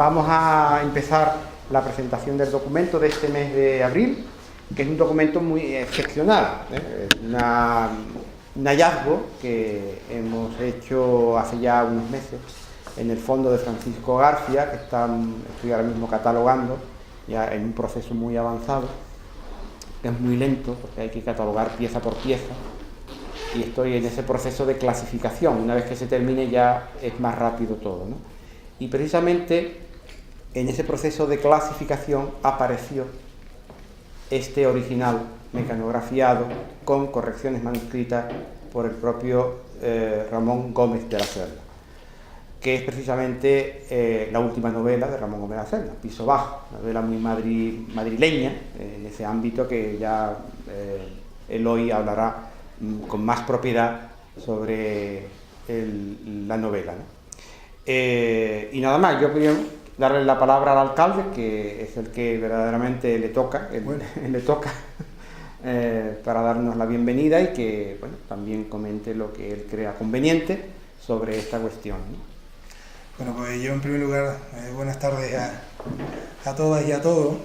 vamos a empezar la presentación del documento de este mes de abril, que es un documento muy excepcional, un hallazgo que hemos hecho hace ya unos meses en el fondo de Francisco García, que estoy ahora mismo catalogando, ya en un proceso muy avanzado, que es muy lento, porque hay que catalogar pieza por pieza, y estoy en ese proceso de clasificación. Una vez que se termine ya es más rápido todo, ¿no? Y precisamente en ese proceso de clasificación apareció este original mecanografiado con correcciones manuscritas por el propio Ramón Gómez de la Serna, que es precisamente la última novela de Ramón Gómez de la Serna, Piso Bajo, una novela muy madrileña, en ese ámbito que ya Eloy hablará con más propiedad sobre la novela, ¿no? Y nada más, yo quería darle la palabra al alcalde, que es el que verdaderamente le toca, para darnos la bienvenida y que también comente lo que él crea conveniente sobre esta cuestión, ¿no? Bueno, pues yo en primer lugar, buenas tardes a todas y a todos.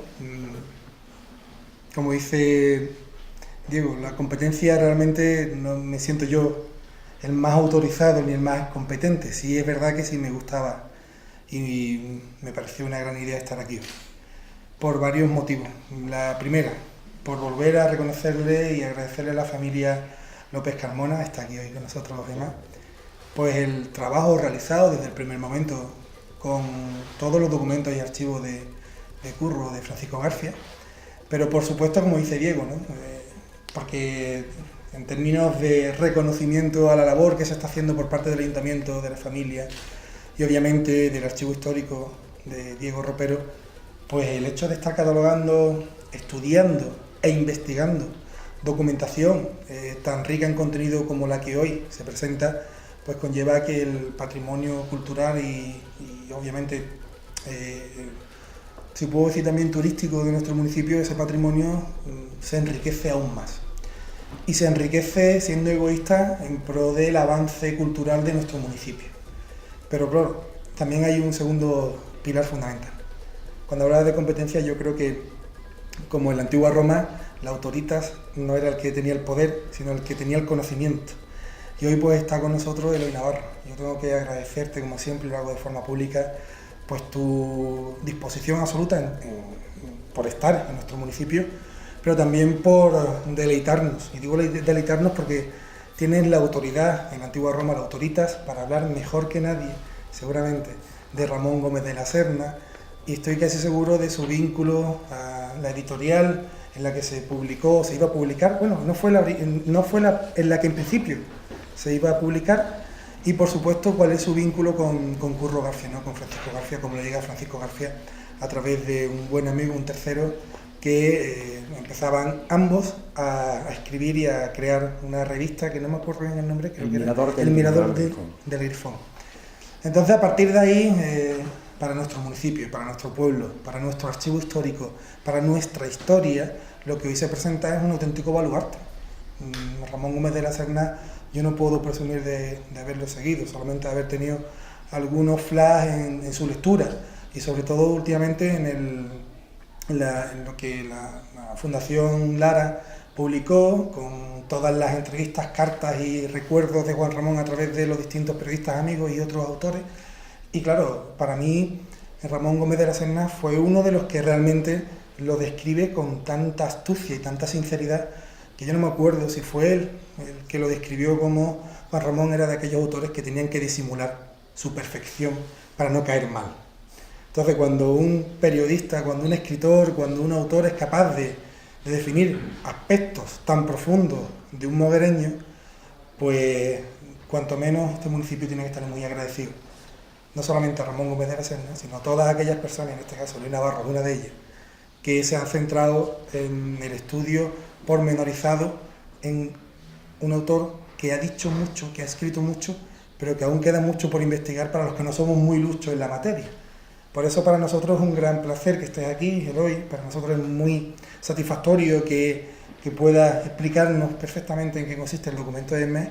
Como dice Diego, la competencia realmente no me siento yo el más autorizado ni el más competente. Sí es verdad que sí me gustaba y me pareció una gran idea estar aquí, por varios motivos. La primera, por volver a reconocerle y agradecerle a la familia López Carmona, está aquí hoy con nosotros los demás, pues el trabajo realizado desde el primer momento con todos los documentos y archivos de Curro, de Francisco García, pero por supuesto, como dice Diego, ¿no? Porque en términos de reconocimiento a la labor que se está haciendo por parte del Ayuntamiento, de la familia y obviamente del archivo histórico de Diego Ropero, pues el hecho de estar catalogando, estudiando e investigando documentación tan rica en contenido como la que hoy se presenta, pues conlleva que el patrimonio cultural y obviamente, si puedo decir también turístico de nuestro municipio, ese patrimonio se enriquece aún más. Y se enriquece siendo egoísta en pro del avance cultural de nuestro municipio. Pero claro, también hay un segundo pilar fundamental. Cuando hablaba de competencia, yo creo que, como en la antigua Roma, la autoritas no era el que tenía el poder, sino el que tenía el conocimiento. Y hoy pues está con nosotros Eloy Navarro. Yo tengo que agradecerte, como siempre lo hago de forma pública, pues tu disposición absoluta por estar en nuestro municipio, pero también por deleitarnos. Y digo deleitarnos porque tienes la autoridad, en la antigua Roma, la autoritas, para hablar mejor que nadie, seguramente, de Ramón Gómez de la Serna, y estoy casi seguro de su vínculo a la editorial en la que se publicó, se iba a publicar, bueno, no fue en la que en principio se iba a publicar, y por supuesto cuál es su vínculo con Curro García, ¿no? Con Francisco García, como le diga Francisco García, a través de un buen amigo, un tercero, que empezaban ambos a escribir y a crear una revista que no me acuerdo bien el nombre, creo que era El Mirador del Grifón. Entonces, a partir de ahí, para nuestro municipio, para nuestro pueblo, para nuestro archivo histórico, para nuestra historia, lo que hoy se presenta es un auténtico baluarte. Ramón Gómez de la Serna, yo no puedo presumir de haberlo seguido, solamente haber tenido algunos flash en su lectura, y sobre todo últimamente en lo que la Fundación Lara publicó, con todas las entrevistas, cartas y recuerdos de Juan Ramón a través de los distintos periodistas amigos y otros autores. Y claro, para mí Ramón Gómez de la Serna fue uno de los que realmente lo describe con tanta astucia y tanta sinceridad, que yo no me acuerdo si fue él el que lo describió como Juan Ramón era de aquellos autores que tenían que disimular su perfección para no caer mal. Entonces, cuando un periodista, cuando un escritor, cuando un autor es capaz de definir aspectos tan profundos de un moguereño, pues cuanto menos este municipio tiene que estar muy agradecido. No solamente a Ramón Gómez de la Serna, sino a todas aquellas personas, en este caso Eloy Navarro, una de ellas, que se han centrado en el estudio pormenorizado en un autor que ha dicho mucho, que ha escrito mucho, pero que aún queda mucho por investigar para los que no somos muy luchos en la materia. Por eso para nosotros es un gran placer que estés aquí, Eloy. Para nosotros es muy satisfactorio que puedas explicarnos perfectamente en qué consiste el documento de mes,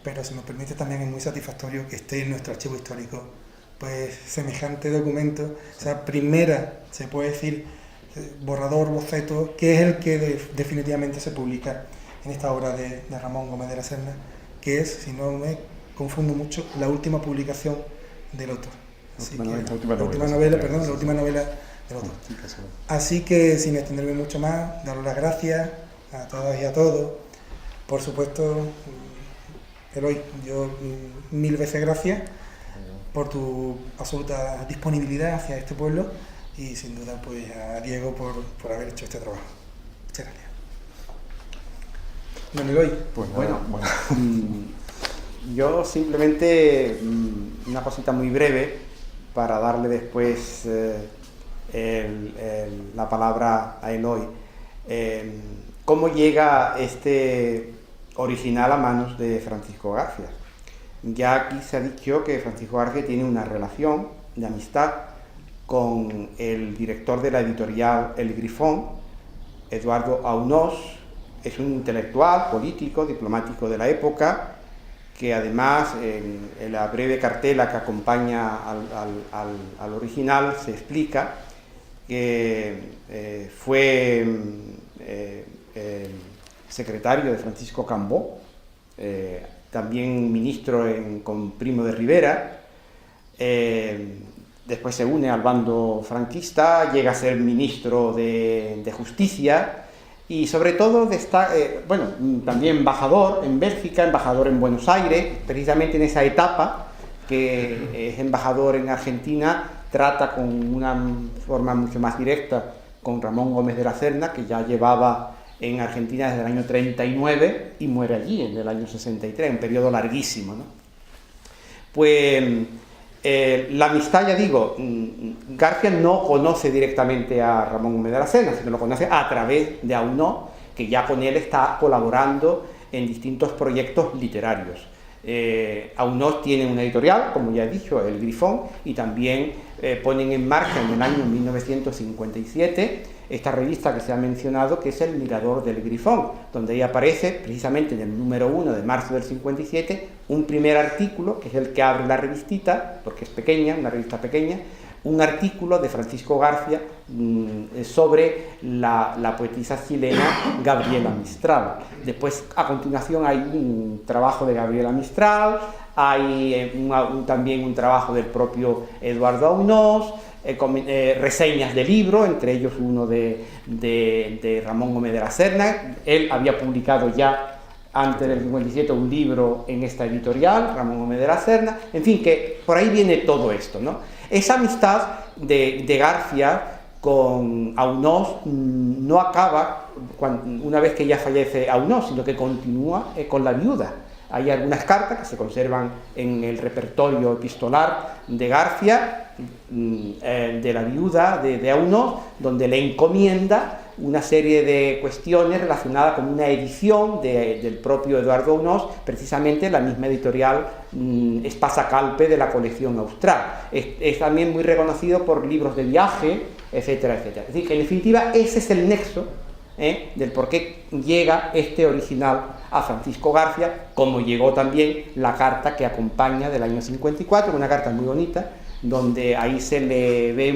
pero si nos permite también es muy satisfactorio que esté en nuestro archivo histórico pues semejante documento, esa primera, se puede decir, borrador, boceto, que es el que definitivamente se publica en esta obra de Ramón Gómez de la Serna, que es, si no me confundo mucho, la última publicación del autor. La última novela del autor. Así que, sin extenderme mucho más, daros las gracias a todas y a todos. Por supuesto, Eloy, yo mil veces gracias por tu absoluta disponibilidad hacia este pueblo y sin duda pues a Diego por haber hecho este trabajo. Muchas gracias. Don Eloy. Pues bueno. Yo simplemente una cosita muy breve para darle después la palabra a Eloy. ¿Cómo llega este original a manos de Francisco García? Ya aquí se ha dicho que Francisco García tiene una relación de amistad con el director de la editorial El Grifón, Eduardo Aunós. Es un intelectual, político, diplomático de la época, que además en la breve cartela que acompaña al original se explica que fue secretario de Francisco Cambó, también ministro con Primo de Rivera, después se une al bando franquista, llega a ser ministro de Justicia y sobre todo también embajador en Bélgica, embajador en Buenos Aires, precisamente en esa etapa que es embajador en Argentina, trata con una forma mucho más directa con Ramón Gómez de la Serna, que ya llevaba en Argentina desde el año 39 y muere allí en el año 63, un periodo larguísimo, ¿no? Pues la amistad, ya digo, García no conoce directamente a Ramón Gómez de la Serna, sino lo conoce a través de Aunós, que ya con él está colaborando en distintos proyectos literarios. Aunós tiene una editorial, como ya he dicho, El Grifón, y también ponen en marcha en el año 1957 esta revista que se ha mencionado, que es El Mirador del Grifón, donde ahí aparece, precisamente en el número 1 de marzo del 57, un primer artículo, que es el que abre la revistita, porque es pequeña, una revista pequeña, un artículo de Francisco García sobre la poetisa chilena Gabriela Mistral. Después, a continuación, hay un trabajo de Gabriela Mistral, hay también un trabajo del propio Eduardo Aunós, reseñas de libros, entre ellos uno de Ramón Gómez de la Serna. Él había publicado ya antes del 57 un libro en esta editorial, Ramón Gómez de la Serna. En fin, que por ahí viene todo esto, ¿no? Esa amistad de García con Aunós no acaba una vez que ya fallece Aunós, sino que continúa con la viuda. Hay algunas cartas que se conservan en el repertorio epistolar de García, de la viuda de Aunós, donde le encomienda una serie de cuestiones relacionadas con una edición del propio Eduardo Aunós, precisamente la misma editorial Espasa Calpe de la colección austral. Es también muy reconocido por libros de viaje, etcétera, etcétera. Es decir, que en definitiva ese es el nexo del por qué llega este original a Francisco García, como llegó también la carta que acompaña del año 54, una carta muy bonita, donde ahí se le ve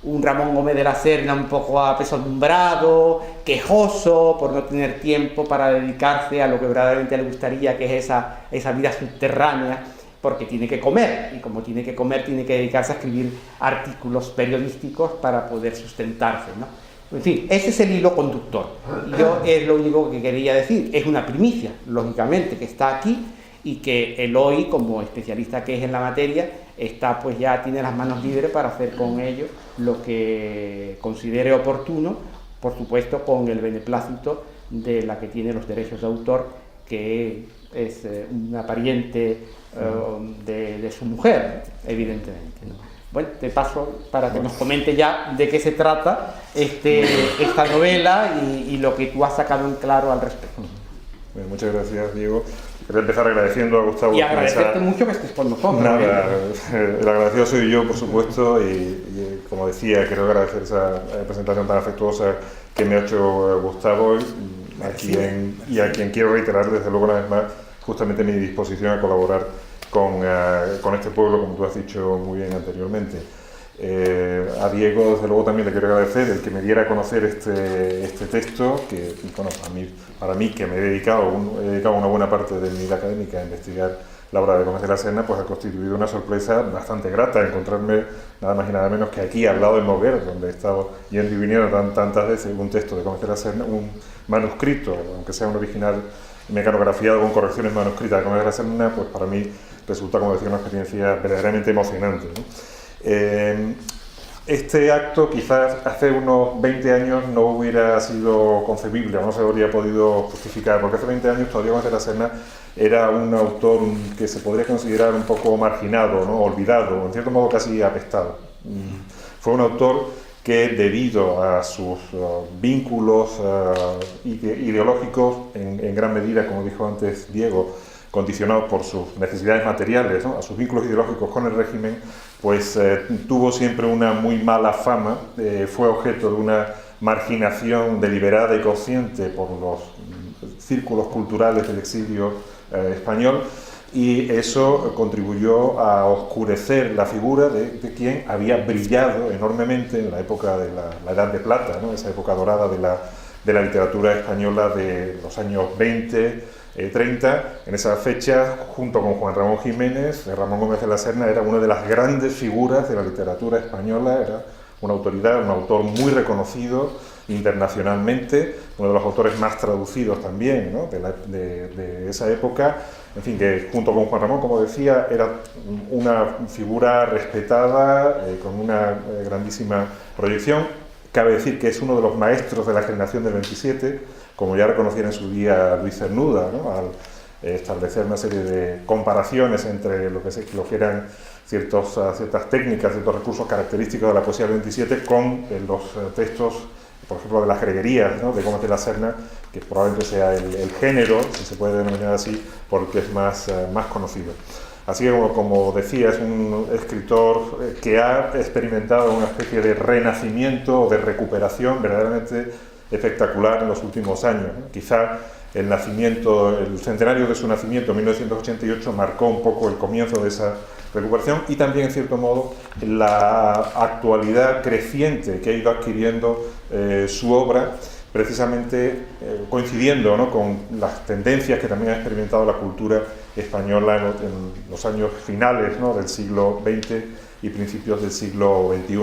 un Ramón Gómez de la Serna un poco apesadumbrado, quejoso por no tener tiempo para dedicarse a lo que verdaderamente le gustaría, que es esa vida subterránea, porque tiene que comer, y como tiene que comer, tiene que dedicarse a escribir artículos periodísticos para poder sustentarse, ¿no? En fin, ese es el hilo conductor. Yo es lo único que quería decir. Es una primicia, lógicamente, que está aquí y que Eloy, como especialista que es en la materia, pues ya tiene las manos libres para hacer con ello lo que considere oportuno, por supuesto con el beneplácito de la que tiene los derechos de autor, que es una pariente de su mujer, evidentemente, ¿no? Bueno, te paso para que nos comente ya de qué se trata esta novela y lo que tú has sacado en claro al respecto. Bien, muchas gracias, Diego. Quería empezar agradeciendo a Gustavo. Y agradecerte mucho que estés con nosotros. Nada, el agradecido soy yo, por supuesto, y como decía, quiero agradecer esa presentación tan afectuosa que me ha hecho Gustavo, y a quien quiero reiterar desde luego una vez más justamente mi disposición a colaborar con este pueblo, como tú has dicho muy bien anteriormente. A Diego, desde luego, también le quiero agradecer el que me diera a conocer este texto, que, bueno, para mí que me he dedicado una buena parte de mi vida académica a investigar la obra de Gómez de la Serna, pues ha constituido una sorpresa bastante grata encontrarme nada más y nada menos que aquí, al lado de Moguer, donde he estado yendo y viniendo tantas veces, un texto de Gómez de la Serna, un manuscrito, aunque sea un original mecanografiado con correcciones manuscritas de Gómez de la Serna, pues para mí resulta, como decía, una experiencia verdaderamente emocionante, ¿no? Este acto quizás hace unos 20 años no hubiera sido concebible o no se habría podido justificar, porque hace 20 años todavía Gómez de la Serna era un autor que se podría considerar un poco marginado, ¿no? Olvidado, en cierto modo casi apestado. Fue un autor que, debido a sus vínculos ideológicos, en gran medida, como dijo antes Diego, condicionados por sus necesidades materiales, ¿no? A sus vínculos ideológicos con el régimen, pues tuvo siempre una muy mala fama, fue objeto de una marginación deliberada y consciente por los círculos culturales del exilio español, y eso contribuyó a oscurecer la figura de quien había brillado enormemente en la época de la Edad de Plata, ¿no? Esa época dorada de la literatura española de los años 20, 30, en esa fecha, junto con Juan Ramón Jiménez, Ramón Gómez de la Serna era una de las grandes figuras de la literatura española, era una autoridad, un autor muy reconocido internacionalmente, uno de los autores más traducidos también, ¿no? de esa época, en fin, que junto con Juan Ramón, como decía, era una figura respetada, con una grandísima proyección. Cabe decir que es uno de los maestros de la generación del 27, como ya reconociera en su día Luis Cernuda, ¿no? Al establecer una serie de comparaciones entre lo que eran ciertas técnicas, ciertos recursos característicos de la poesía del 27 con los textos, por ejemplo, de las greguerías, ¿no? De Gómez de la Serna, que probablemente sea el género, si se puede denominar así, porque es más conocido. Así que, como decía, es un escritor que ha experimentado una especie de renacimiento o de recuperación verdaderamente espectacular en los últimos años, ¿no? Quizá el centenario de su nacimiento, 1988, marcó un poco el comienzo de esa recuperación, y también, en cierto modo, la actualidad creciente que ha ido adquiriendo su obra, precisamente coincidiendo, ¿no? Con las tendencias que también ha experimentado la cultura española en los años finales, ¿no? Del siglo XX y principios del siglo XXI.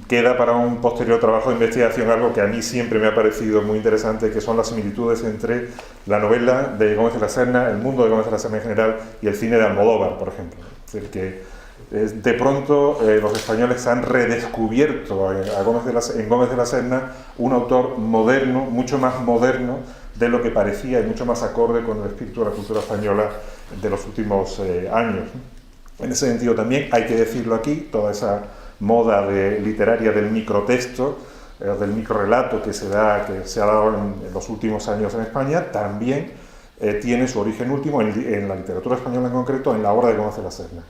Queda para un posterior trabajo de investigación algo que a mí siempre me ha parecido muy interesante, que son las similitudes entre la novela de Gómez de la Serna, el mundo de Gómez de la Serna en general, y el cine de Almodóvar, por ejemplo. Es decir, que de pronto los españoles han redescubierto en Gómez de la Serna un autor moderno, mucho más moderno de lo que parecía, y mucho más acorde con el espíritu de la cultura española de los últimos años. En ese sentido también hay que decirlo aquí, toda esa moda literaria del microtexto, del microrelato que se ha dado en los últimos años en España, también tiene su origen último en la literatura española, en concreto en la obra de Gómez de la Serna.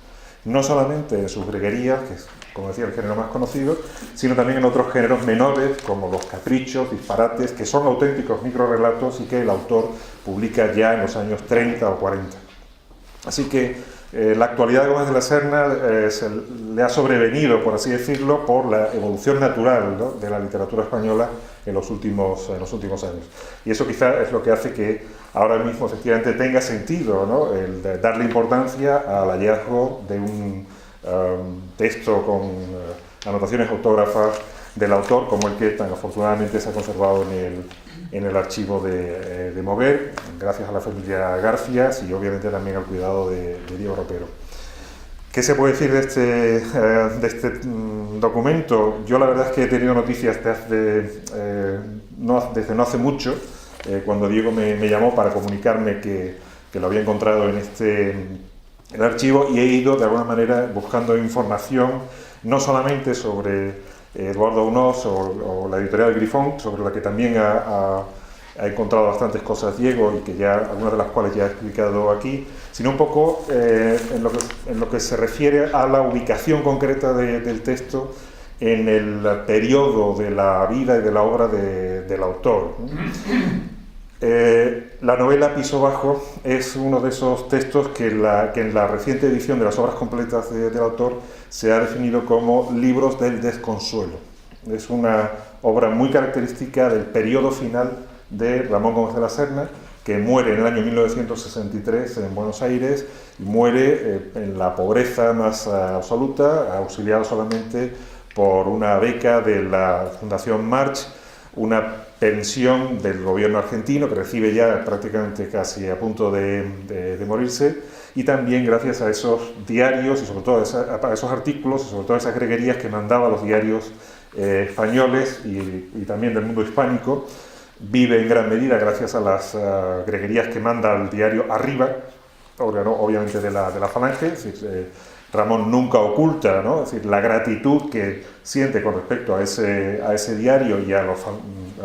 No solamente en sus greguerías, que es, como decía, el género más conocido, sino también en otros géneros menores, como los caprichos, disparates, que son auténticos microrelatos y que el autor publica ya en los años 30 o 40. Así que la actualidad de Gómez de la Serna le ha sobrevenido, por así decirlo, por la evolución natural, ¿no? De la literatura española en los últimos años. Y eso quizá es lo que hace que ahora mismo efectivamente tenga sentido, ¿no? El darle importancia al hallazgo de un texto con anotaciones autógrafas del autor, como el que tan afortunadamente se ha conservado en el archivo de Moguer, gracias a la familia Garcias y obviamente también al cuidado de Diego Ropero. ¿Qué se puede decir de este documento? Yo la verdad es que he tenido noticias desde no hace mucho, cuando Diego me llamó para comunicarme que lo había encontrado en el archivo, y he ido de alguna manera buscando información, no solamente sobre Eduardo Unoz o la editorial Grifón, sobre la que también ha encontrado bastantes cosas Diego, y que ya algunas de las cuales ya he explicado aquí, sino un poco en lo que se refiere a la ubicación concreta del texto en el periodo de la vida y de la obra del autor. La novela Piso Bajo es uno de esos textos que en la reciente edición de las obras completas del autor se ha definido como libros del desconsuelo. Es una obra muy característica del periodo final de Ramón Gómez de la Serna, que muere en el año 1963 en Buenos Aires y muere en la pobreza más absoluta, auxiliado solamente por una beca de la Fundación March, una pensión del gobierno argentino que recibe ya prácticamente casi a punto de morirse, y también gracias a esos diarios y sobre todo a esos artículos y sobre todo a esas greguerías que mandaba los diarios españoles y también del mundo hispánico. Vive en gran medida gracias a las greguerías que manda el diario Arriba, obviamente de la Falange. Es decir, Ramón nunca oculta, ¿no? Es decir, la gratitud que siente con respecto a ese diario y a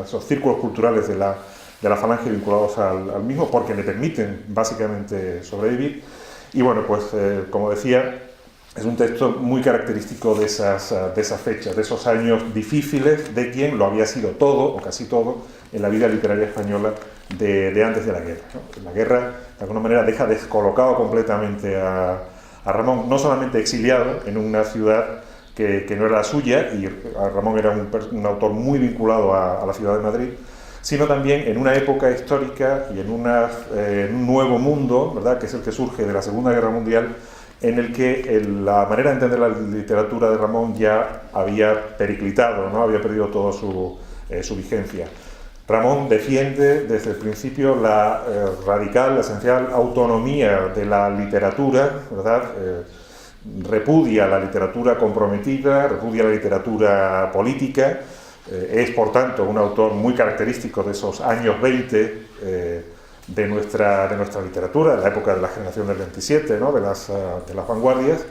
esos círculos culturales de la Falange vinculados al mismo, porque le permiten básicamente sobrevivir. Y bueno, pues como decía, es un texto muy característico de esas fechas, de esos años difíciles de quien lo había sido todo, o casi todo, en la vida literaria española de antes de la guerra, ¿no? La guerra, de alguna manera, deja descolocado completamente a Ramón, no solamente exiliado en una ciudad que no era la suya, y Ramón era un autor muy vinculado a la ciudad de Madrid, sino también en una época histórica y en un nuevo mundo, ¿verdad?, que es el que surge de la Segunda Guerra Mundial, en el que la manera de entender la literatura de Ramón ya había periclitado, ¿no? Había perdido toda su vigencia. Ramón defiende desde el principio la radical, la esencial autonomía de la literatura, ¿verdad? Repudia la literatura comprometida, repudia la literatura política, es por tanto un autor muy característico de esos años 20 de nuestra literatura, de la época de la generación del 27, ¿no? de las vanguardias.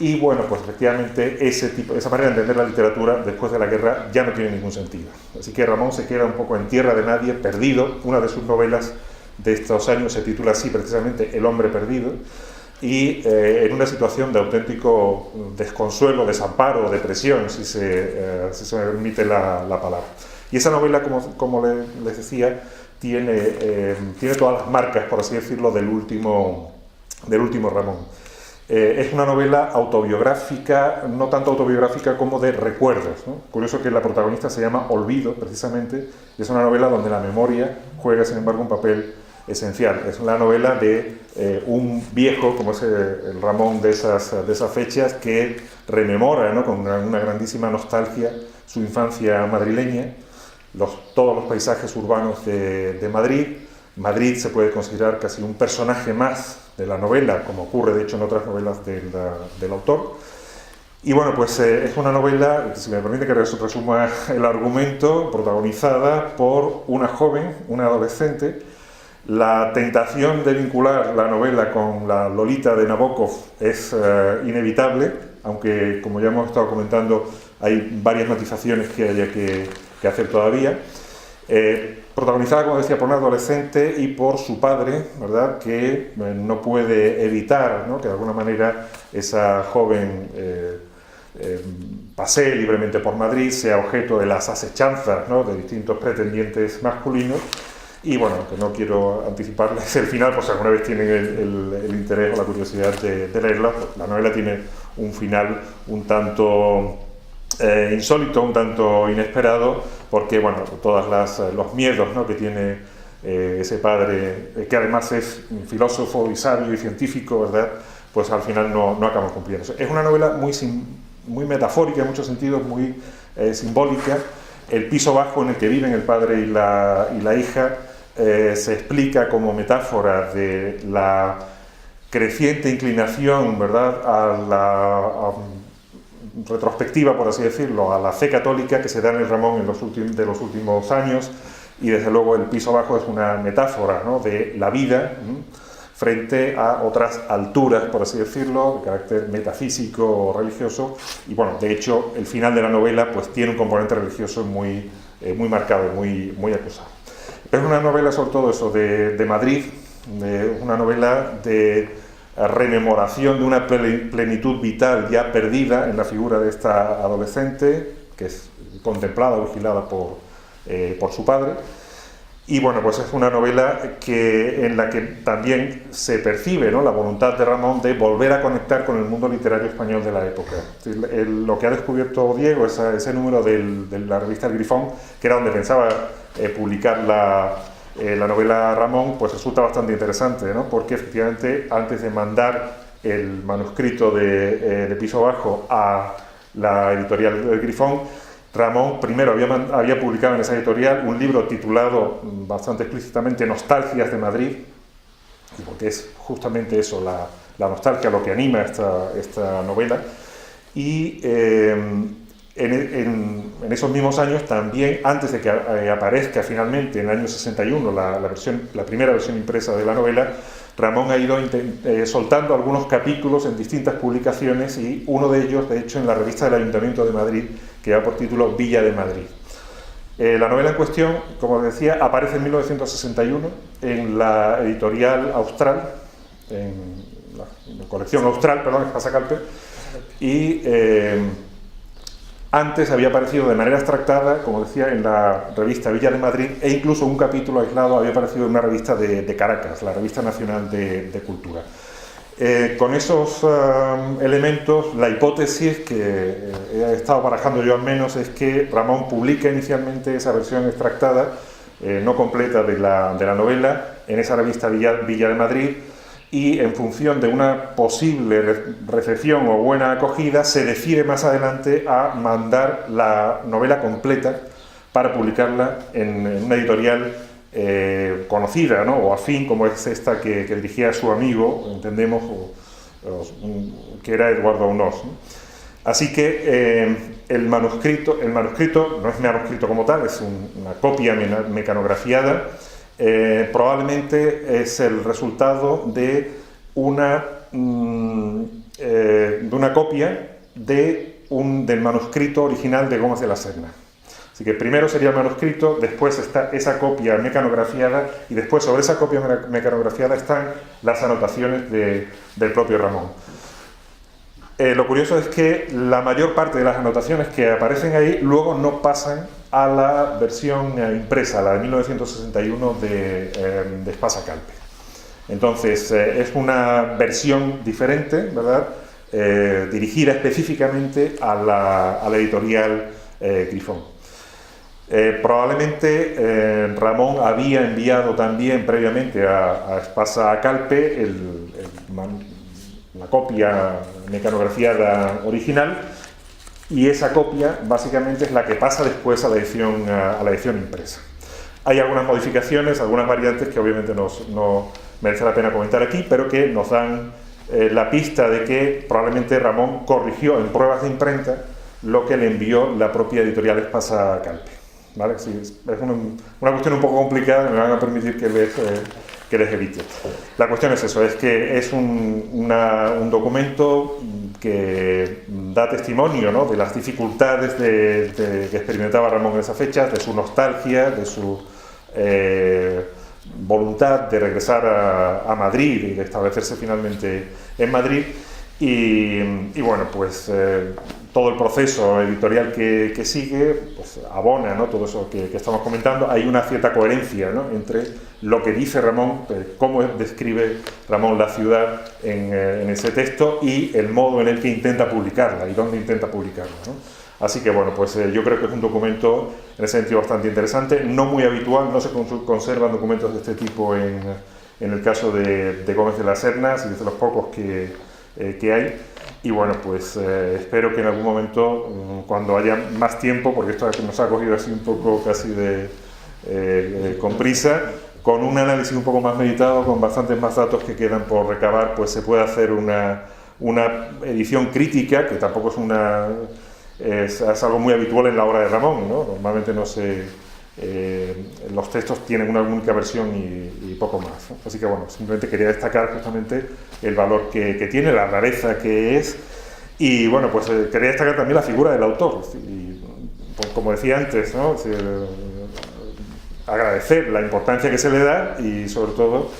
Y bueno, pues efectivamente esa manera de entender la literatura después de la guerra ya no tiene ningún sentido. Así que Ramón se queda un poco en tierra de nadie, perdido. Una de sus novelas de estos años se titula así precisamente El hombre perdido, y en una situación de auténtico desconsuelo, desamparo, depresión, si se me permite la palabra. Y esa novela, como les decía, tiene todas las marcas, por así decirlo, del último Ramón. Es una novela autobiográfica, no tanto autobiográfica como de recuerdos, ¿no? Curioso que la protagonista se llama Olvido, precisamente, y es una novela donde la memoria juega, sin embargo, un papel esencial. Es una novela de un viejo, como es el Ramón de esas fechas, que rememora, ¿no?, con una grandísima nostalgia su infancia madrileña, todos los paisajes urbanos de Madrid. Madrid se puede considerar casi un personaje más de la novela, como ocurre de hecho en otras novelas del autor. Y bueno, pues es una novela, si me permite que resuma el argumento, protagonizada por una joven, una adolescente. La tentación de vincular la novela con la Lolita de Nabokov es inevitable, aunque como ya hemos estado comentando hay varias matizaciones que haya que hacer todavía. Protagonizada, como decía, por una adolescente y por su padre, ¿verdad?, que no puede evitar, ¿no?, que de alguna manera esa joven pasee libremente por Madrid, sea objeto de las asechanzas, ¿no?, de distintos pretendientes masculinos. Y bueno, que no quiero anticiparles el final, por si alguna vez tienen el interés o la curiosidad de leerla. Pues la novela tiene un final un tanto insólito, un tanto inesperado, porque bueno, todos los miedos, ¿no?, que tiene ese padre, que además es un filósofo y sabio y científico, ¿verdad?, pues al final no acaban cumpliendo. Es una novela muy metafórica en muchos sentidos, muy simbólica. El piso bajo en el que viven el padre y la hija se explica como metáfora de la creciente inclinación, ¿verdad?, a retrospectiva, por así decirlo, a la fe católica que se da en el Ramón de los últimos años, y desde luego el piso bajo es una metáfora, ¿no?, de la vida frente a otras alturas, por así decirlo, de carácter metafísico o religioso. Y bueno, de hecho, el final de la novela pues tiene un componente religioso muy marcado, muy acusado. Es una novela sobre todo eso de Madrid, una novela de rememoración de una plenitud vital ya perdida en la figura de esta adolescente, que es contemplada o vigilada por su padre. Y bueno, pues es una novela en la que también se percibe, ¿no?, la voluntad de Ramón de volver a conectar con el mundo literario español de la época. Lo que ha descubierto Diego, ese número de la revista El Grifón, que era donde pensaba publicar la novela Ramón, pues resulta bastante interesante, ¿no?, porque efectivamente antes de mandar el manuscrito de Piso Bajo a la editorial El Grifón, Ramón primero había publicado en esa editorial un libro titulado bastante explícitamente Nostalgias de Madrid, porque es justamente eso, la nostalgia, lo que anima esta novela. Y en esos mismos años también, antes de que aparezca finalmente en el año 61 la primera versión impresa de la novela, Ramón ha ido soltando algunos capítulos en distintas publicaciones, y uno de ellos, de hecho, en la revista del Ayuntamiento de Madrid, que va por título Villa de Madrid. La novela en cuestión, como decía, aparece en 1961 en la editorial Austral, en la colección Austral, perdón, es Pasacalpe, y antes había aparecido de manera extractada, como decía, en la revista Villa de Madrid, e incluso un capítulo aislado había aparecido en una revista de Caracas, la Revista Nacional de Cultura. Con esos elementos, la hipótesis que he estado barajando yo al menos es que Ramón publica inicialmente esa versión extractada, no completa, de la novela, en esa revista Villa de Madrid, y en función de una posible recepción o buena acogida se decide más adelante a mandar la novela completa para publicarla en una editorial conocida, ¿no?, o afín, como es esta que dirigía a su amigo, entendemos, que era Eduardo Aunós, ¿no? Así que el manuscrito no es manuscrito como tal, es una copia mecanografiada. Probablemente es el resultado de una copia del manuscrito original de Gómez de la Serna. Así que primero sería el manuscrito, después está esa copia mecanografiada, y después sobre esa copia mecanografiada están las anotaciones del propio Ramón. Lo curioso es que la mayor parte de las anotaciones que aparecen ahí luego no pasan a la versión impresa, la de 1961 de Espasa Calpe. Entonces, es una versión diferente, ¿verdad?, dirigida específicamente a la editorial Grifón. Probablemente Ramón había enviado también previamente a Espasa Calpe la copia mecanografiada original, y esa copia básicamente es la que pasa después a la edición impresa. Hay algunas modificaciones, algunas variantes que obviamente no merece la pena comentar aquí, pero que nos dan la pista de que probablemente Ramón corrigió en pruebas de imprenta lo que le envió la propia editorial Espasa Calpe, ¿vale? Sí, es una cuestión un poco complicada, me van a permitir que les evite. La cuestión es eso, es que es un documento que da testimonio, ¿no?, de las dificultades que experimentaba Ramón en esa fecha, de su nostalgia, de su voluntad de regresar a Madrid y de establecerse finalmente en Madrid, y bueno, pues todo el proceso editorial que sigue pues abona, ¿no?, todo eso que estamos comentando. Hay una cierta coherencia, ¿no?, entre lo que dice Ramón, cómo describe Ramón la ciudad en ese texto, y el modo en el que intenta publicarla y dónde intenta publicarla, ¿no? Así que bueno, pues yo creo que es un documento en ese sentido bastante interesante, no muy habitual, no se conservan documentos de este tipo en el caso de Gómez de la Serna, y de los pocos que hay. Y bueno, pues espero que en algún momento, cuando haya más tiempo, porque esto nos ha cogido así un poco casi con prisa, con un análisis un poco más meditado, con bastantes más datos que quedan por recabar, pues se puede hacer una edición crítica, que tampoco es algo muy habitual en la obra de Ramón, ¿no? Normalmente los textos tienen una única versión y poco más, ¿no? Así que bueno, simplemente quería destacar justamente el valor que tiene, la rareza que es, y bueno, pues quería destacar también la figura del autor, y pues, como decía antes, ¿no?, agradecer la importancia que se le da, y sobre todo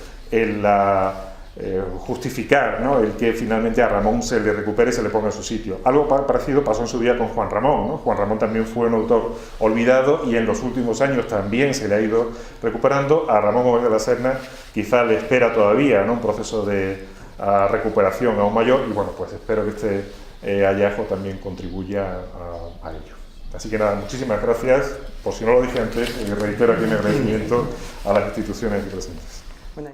justificar, ¿no?, el que finalmente a Ramón se le recupere y se le ponga en su sitio. Algo parecido pasó en su día con Juan Ramón, ¿no? Juan Ramón también fue un autor olvidado y en los últimos años también se le ha ido recuperando. A Ramón Gómez de la Serna quizá le espera todavía, ¿no?, un proceso de recuperación aún mayor, y bueno, pues espero que este hallazgo también contribuya a ello. Así que nada, muchísimas gracias. Por si no lo dije antes, reitero aquí mi agradecimiento a las instituciones aquí presentes. Bueno,